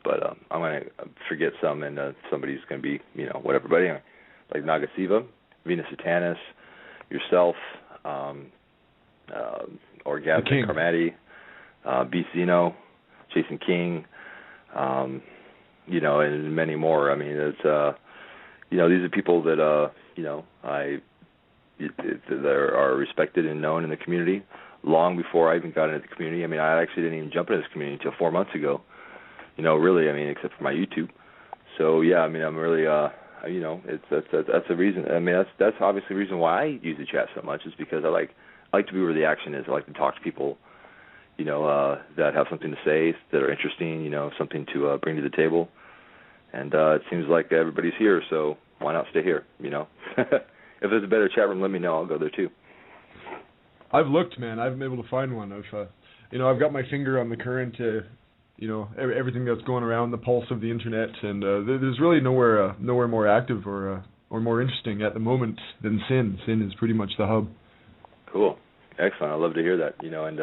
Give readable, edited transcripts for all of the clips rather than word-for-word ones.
but I'm going to forget some, and somebody's going to be, whatever. But anyway, like Nagasiva, Venus Satanis, yourself, Orgasmic Carmati, Beast Zeno, Jason King, and many more. I mean, it's, these are people that, that are respected and known in the community long before I even got into the community. I mean, I actually didn't even jump into this community until 4 months ago, really, I mean, except for my YouTube. So, yeah, I mean, I'm really, that's the reason. I mean, that's obviously the reason why I use the chat so much, is because I like to be where the action is. I like to talk to people, that have something to say, that are interesting, something to bring to the table. And it seems like everybody's here, so why not stay here, If there's a better chat room, let me know. I'll go there, too. I've looked, man. I haven't been able to find one. I've got my finger on the current, everything that's going around, the pulse of the internet, and there's really nowhere more active or more interesting at the moment than Sin. Sin is pretty much the hub. Cool. Excellent. I love to hear that, and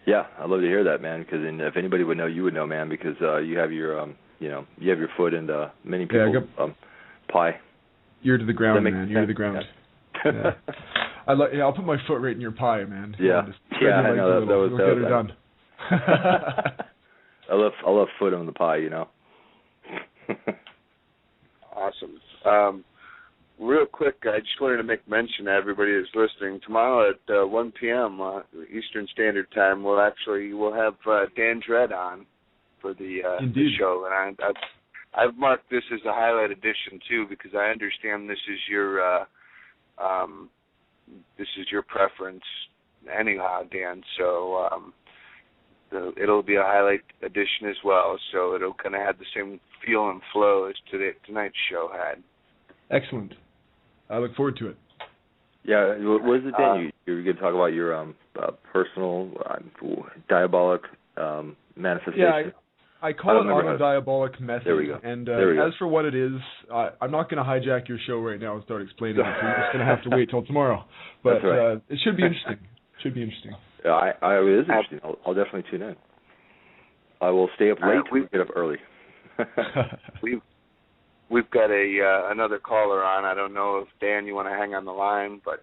yeah, I love to hear that, man, because if anybody would know, you would know, man, because you have your, you have your foot in many people's pie. Ear to the ground, man. Ear to the ground. Yeah. I'll put my foot right in your pie, man. Yeah. I know. We'll get it done. I love foot on the pie, Awesome. Real quick, I just wanted to make mention to everybody that's listening. Tomorrow at 1 p.m. Eastern Standard Time, we'll have Dan Dredd on for the show, and I've marked this as a highlight edition too, because I understand this is your preference anyhow, Dan. So it'll be a highlight edition as well. So it'll kind of have the same feel and flow as tonight's show had. Excellent. I look forward to it. Yeah, what is it, Dan? You were going to talk about your personal diabolic manifestation? Yeah, I call it on a diabolic method. There we go. And as for what it is, I'm not going to hijack your show right now and start explaining it. So you're just going to have to wait till tomorrow. But That's right. It should be interesting. Yeah, it is interesting. I'll definitely tune in. I will stay up late and get up early. We've got another caller on. I don't know if, Dan, you want to hang on the line, but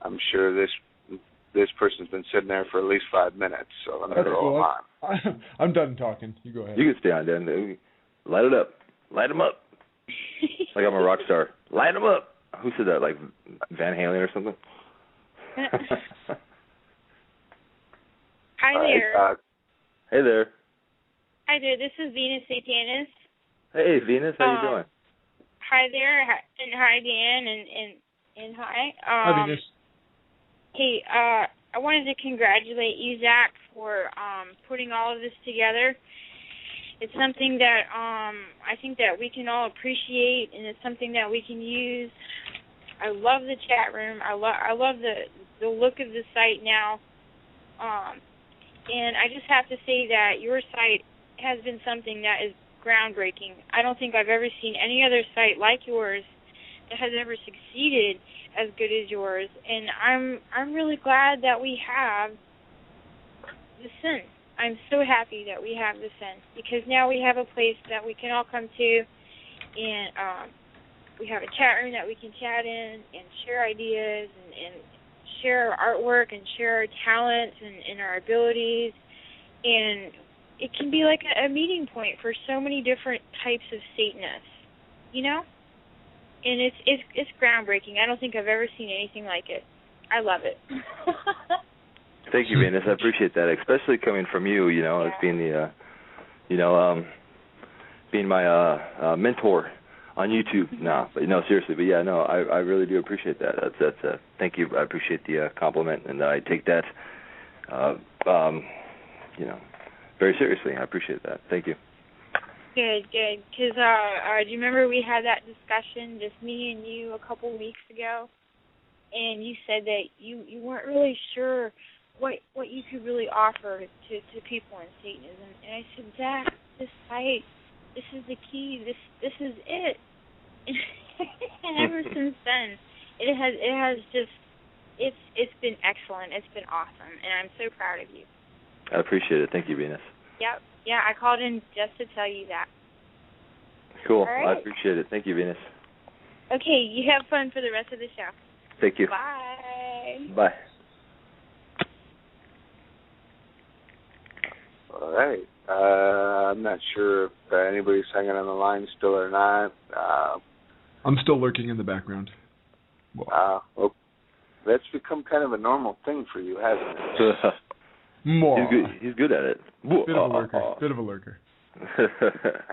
I'm sure this person's been sitting there for at least 5 minutes, so I'm going to throw him on. I'm done talking. You go ahead. You can stay on, Dan. Light it up. Light them up. Like I'm a rock star. Light them up. Who said that? Like Van Halen or something? Hi there. Hey there. Hi there. This is Venus Satanis. Hey, Venus. How you doing? Hi there, and hi, Dan, and hi. Hi, Venus. Hey, I wanted to congratulate you, Zach, for putting all of this together. It's something that I think that we can all appreciate, and it's something that we can use. I love the chat room. I love the look of the site now. And I just have to say that your site has been something that is groundbreaking. I don't think I've ever seen any other site like yours that has ever succeeded as good as yours. And I'm really glad that we have the Sense. I'm so happy that we have the Sense, because now we have a place that we can all come to, and we have a chat room that we can chat in and share ideas and share our artwork and share our talents and our abilities. And it can be like a meeting point for so many different types of Satanists, And it's groundbreaking. I don't think I've ever seen anything like it. I love it. Thank you, Venus. I appreciate that, especially coming from you. As being the, being my mentor on YouTube. No, seriously. But yeah, no, I really do appreciate that. That's thank you. I appreciate the compliment, and I take that, very seriously. I appreciate that. Thank you. Good. Because do you remember we had that discussion, just me and you, a couple weeks ago, and you said that you weren't really sure what you could really offer to people in Satanism. And I said, Zach, this site, this is the key. This is it. And ever since then, it has just it's been excellent. It's been awesome, and I'm so proud of you. I appreciate it. Thank you, Venus. Yep. Yeah, I called in just to tell you that. Cool. All right. I appreciate it. Thank you, Venus. Okay, you have fun for the rest of the show. Thank you. Bye. Bye. All right. I'm not sure if anybody's hanging on the line still or not. I'm still lurking in the background. Well, that's become kind of a normal thing for you, hasn't it? More. He's good at it. Bit of a lurker. Bit of a lurker.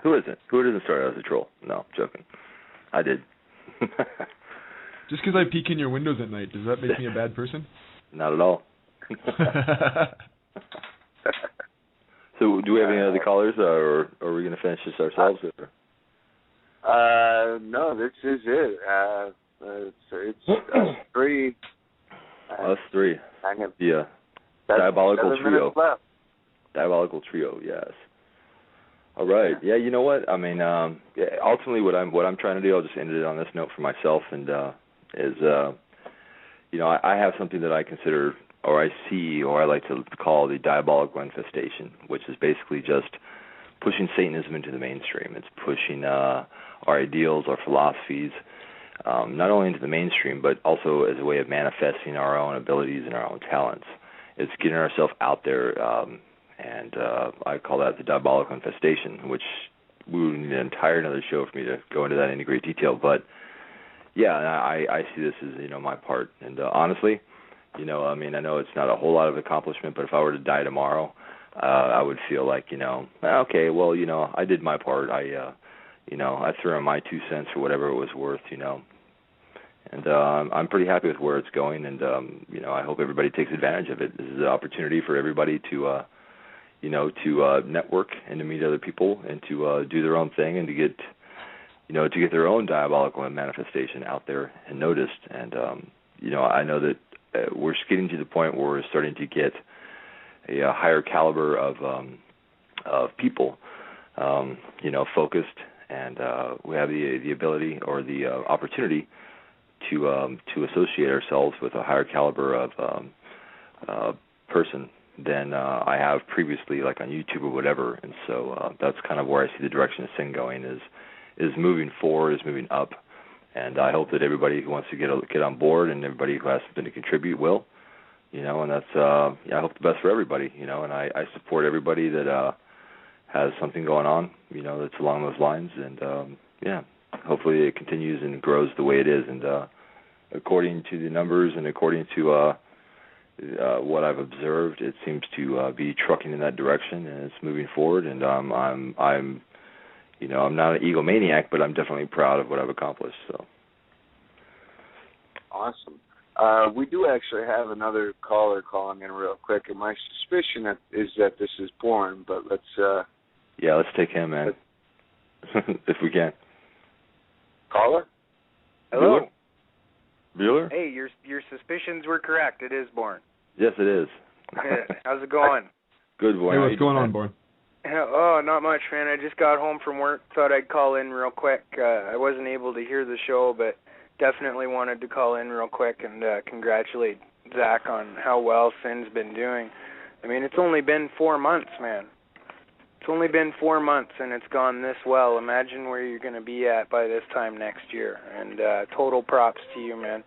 Who isn't? Who doesn't start out as a troll? No, I'm joking. I did. Just because I peek in your windows at night, does that make me a bad person? Not at all. So, do we have any other callers, or are we going to finish this ourselves? No, this is it. It's us three. Us three. Yeah. That's Diabolical 7 trio. minutes left. Diabolical trio. Yes. All right. Yeah. You know what? I mean, ultimately, what I'm trying to do, I'll just end it on this note for myself, and is I have something that I consider, or I see, or I like to call the diabolical infestation, which is basically just pushing Satanism into the mainstream. It's pushing our ideals, our philosophies, not only into the mainstream, but also as a way of manifesting our own abilities and our own talents. It's getting ourselves out there, and I call that the diabolical infestation, which we would need an entire another show for me to go into that in great detail. But yeah, I see this as my part, and honestly, I mean, I know it's not a whole lot of accomplishment, but if I were to die tomorrow, I would feel like okay, well, I did my part. I threw in my 2 cents or whatever it was worth, and I'm pretty happy with where it's going, and I hope everybody takes advantage of it. This is an opportunity for everybody to network and to meet other people and to do their own thing and to get their own diabolical manifestation out there and noticed. And I know that we're getting to the point where we're starting to get a higher caliber of people, focused, and we have the ability or the opportunity to associate ourselves with a higher caliber of person than I have previously, like on YouTube or whatever. And so that's kind of where I see the direction of sin going is moving forward, is moving up. And I hope that everybody who wants to get on board and everybody who has something to contribute will, and that's I hope the best for everybody, and I support everybody that has something going on, that's along those lines. And hopefully it continues and grows the way it is. And according to the numbers and according to what I've observed, it seems to be trucking in that direction, and it's moving forward. And I'm not an egomaniac, but I'm definitely proud of what I've accomplished. So awesome. We do actually have another caller calling in real quick, and my suspicion is that this is Bourne, but let's take him, man, if we can. Caller? Hello. Bueller? Hey, your suspicions were correct. It is Bourne. Yes, it is. How's it going? Good, Bourne. Hey, what's going on, Bourne? Oh, not much, man. I just got home from work. Thought I'd call in real quick. I wasn't able to hear the show, but definitely wanted to call in real quick and congratulate Zach on how well Sin's been doing. I mean, it's only been 4 months, man. It's only been 4 months, and it's gone this well. Imagine where you're going to be at by this time next year. And total props to you, man.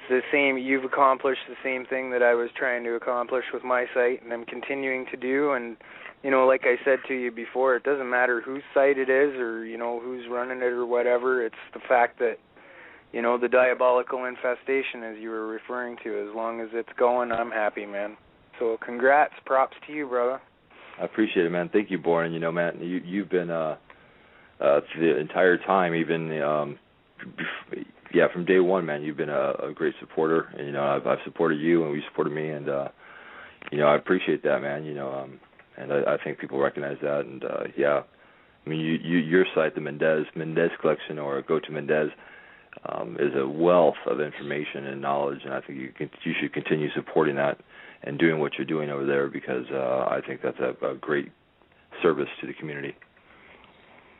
It's the same. You've accomplished the same thing that I was trying to accomplish with my site, and I'm continuing to do. And like I said to you before, it doesn't matter whose site it is or who's running it or whatever. It's the fact that the diabolical infestation, as you were referring to. As long as it's going, I'm happy, man. So congrats, props to you, brother. I appreciate it, man. Thank you, Bourne. And Matt, you've been the entire time, even from day one, man. You've been a great supporter, and I've supported you, and you supported me, and I appreciate that, man. And I think people recognize that, and I mean, your site, the Mendez Collection, or Go to Mendez, is a wealth of information and knowledge, and I think you should continue supporting that and doing what you're doing over there, because I think that's a great service to the community.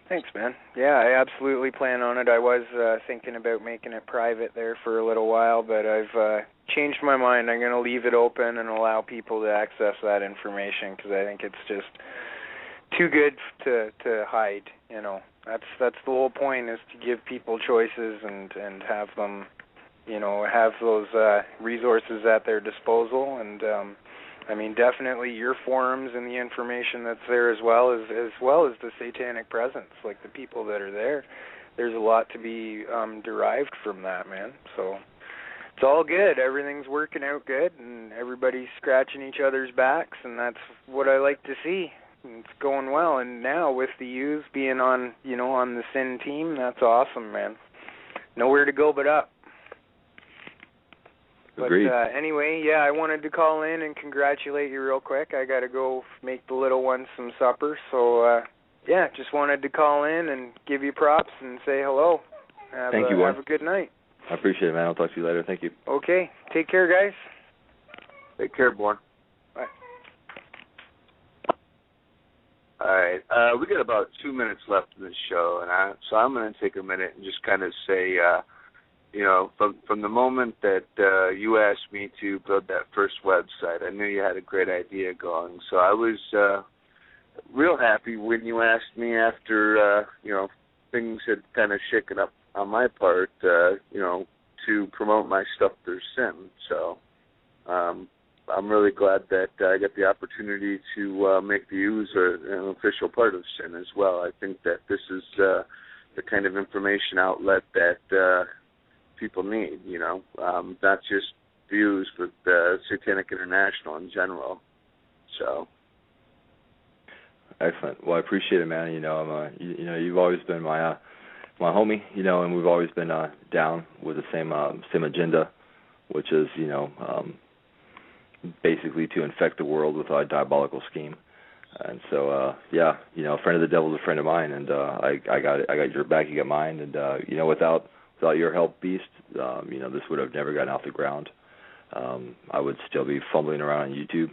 Thanks, man. Yeah, I absolutely plan on it. I was thinking about making it private there for a little while, but I've changed my mind. I'm going to leave it open and allow people to access that information, because I think it's just too good to hide. You know, that's the whole point, is to give people choices and have them, you know, have those resources at their disposal. And I mean, definitely your forums and the information that's there, as well as the satanic presence, like the people that are there. There's a lot to be derived from that, man. So it's all good. Everything's working out good, and everybody's scratching each other's backs, and that's what I like to see. It's going well, and now with the Ooze being on, you know, on the Sin team, that's awesome, man. Nowhere to go but up. Agreed. But anyway, yeah, I wanted to call in and congratulate you real quick. I got to go make the little one some supper, so yeah, just wanted to call in and give you props and say hello. Thank you, Warren. Have a good night. I appreciate it, man. I'll talk to you later. Thank you. Okay. Take care, guys. Take care, Born. Bye. All right. We got about 2 minutes left in this show, and so I'm going to take a minute and just kind of say, you know, from the moment that you asked me to build that first website, I knew you had a great idea going. So I was real happy when you asked me after, you know, things had kind of shaken up on my part, you know, to promote my stuff through Sin. So I'm really glad that I got the opportunity to make the Ooze an official part of Sin as well. I think that this is the kind of information outlet that people need, you know, not just the Ooze, but Satanic International in general. So. Excellent. Well, I appreciate it, man. You know, you know, you've always been my homie, you know, and we've always been down with the same agenda, which is, you know, basically to infect the world with a diabolical scheme. And so, yeah, you know, a friend of the devil is a friend of mine, and I got it. I got your back, you got mine, and you know, without your help, Beast, you know, this would have never gotten off the ground. I would still be fumbling around on YouTube.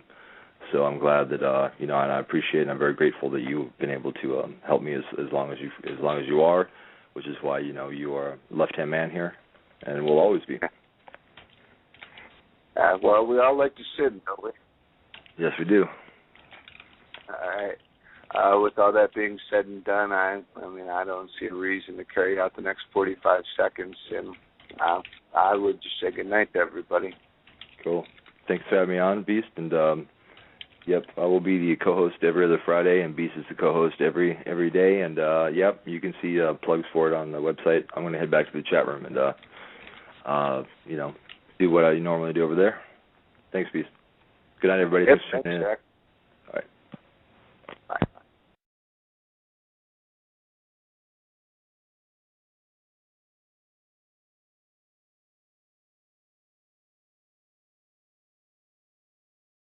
So I'm glad that you know, and I appreciate and I'm very grateful that you've been able to help me as long as you are, which is why, you know, you are left-hand man here, and will always be. Well, we all like to sin, don't we? Yes, we do. All right. With all that being said and done, I mean, I don't see a reason to carry out the next 45 seconds, and I would just say good night to everybody. Cool. Thanks for having me on, Beast, and yep, I will be the co-host every other Friday, and Beast is the co-host every day, and yep, you can see plugs for it on the website. I'm going to head back to the chat room and, you know, do what I normally do over there. Thanks, Beast. Good night, everybody. Yep, Thanks for tuning in. Jack.